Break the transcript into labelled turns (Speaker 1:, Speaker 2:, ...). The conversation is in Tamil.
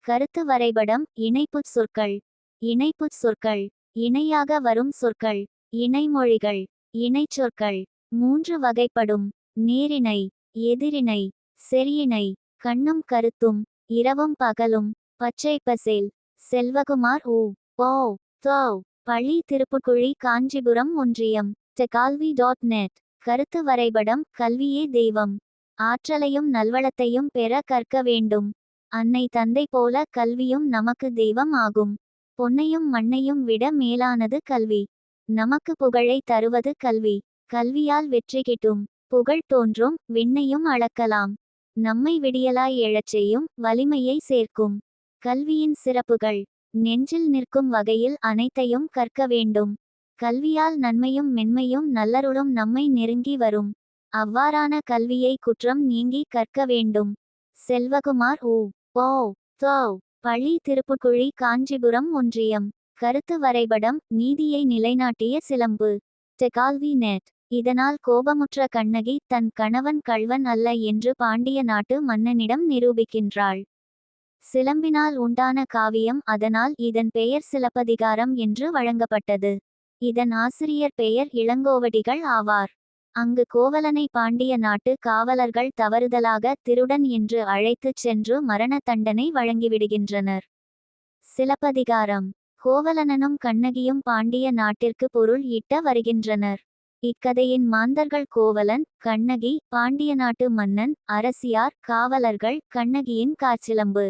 Speaker 1: கருத்து வரைபடம். இணைப்புச் சொற்கள். இணைப்புச் சொற்கள். இணையாக வரும் சொற்கள். இணைமொழிகள். இணைச்சொற்கள். 3 வகைப்படும். நேரிணை, எதிரிணை, செரியிணை. கண்ணும் கருத்தும், இரவும் பகலும். பச்சைப்பசேல். செல்வகுமார் உ. ஓ. தோ. பள்ளி திருப்புக்குழி காஞ்சிபுரம் ஒன்றியம். tekalvi.net. கருத்து வரைபடம். கல்வியே தெய்வம். ஆற்றலையும் நல்வளத்தையும் பெற கற்க வேண்டும். அன்னை தந்தை போல கல்வியும் நமக்கு தெய்வம் ஆகும். பொன்னையும் மண்ணையும் விட மேலானது கல்வி. நமக்கு புகழை தருவது கல்வி. கல்வியால் வெற்றி கிட்டும். புகழ் தோன்றும். விண்ணையும் அளக்கலாம். நம்மை விடியலாய் எழச் செய்யும். வலிமையை சேர்க்கும். கல்வியின் சிறப்புகள். நெஞ்சில் நிற்கும் வகையில் அனைத்தையும் கற்க வேண்டும். கல்வியால் நன்மையும் மென்மையும் நல்லருளும் நம்மை நெருங்கி வரும். அவ்வாறான கல்வியை குற்றம் நீங்கி கற்க வேண்டும். செல்வகுமார் உ. ஓ. தோ. பள்ளி திருப்புக்குழி காஞ்சிபுரம் ஒன்றியம். கருத்து வரைபடம். நீதியை நிலைநாட்டிய சிலம்பு. tekalvi.net. இதனால் கோபமுற்ற கண்ணகி தன் கணவன் கள்வன் அல்ல என்று பாண்டிய நாட்டு மன்னனிடம் நிரூபிக்கின்றாள். சிலம்பினால் உண்டான காவியம். அதனால் இதன் பெயர் சிலப்பதிகாரம் என்று வழங்கப்பட்டது. இதன் ஆசிரியர் பெயர் இளங்கோவடிகள் ஆவார். அங்கு கோவலனை பாண்டிய நாட்டு காவலர்கள் தவறுதலாக திருடன் என்று அழைத்துச் சென்று மரண தண்டனை வழங்கிவிடுகின்றனர். சிலப்பதிகாரம். கோவலனனும் கண்ணகியும் பாண்டிய நாட்டிற்கு பொருள் ஈட்ட வருகின்றனர். இக்கதையின் மாந்தர்கள் கோவலன், கண்ணகி, பாண்டிய நாட்டு மன்னன், அரசியார், காவலர்கள், கண்ணகியின் காற்சிலம்பு.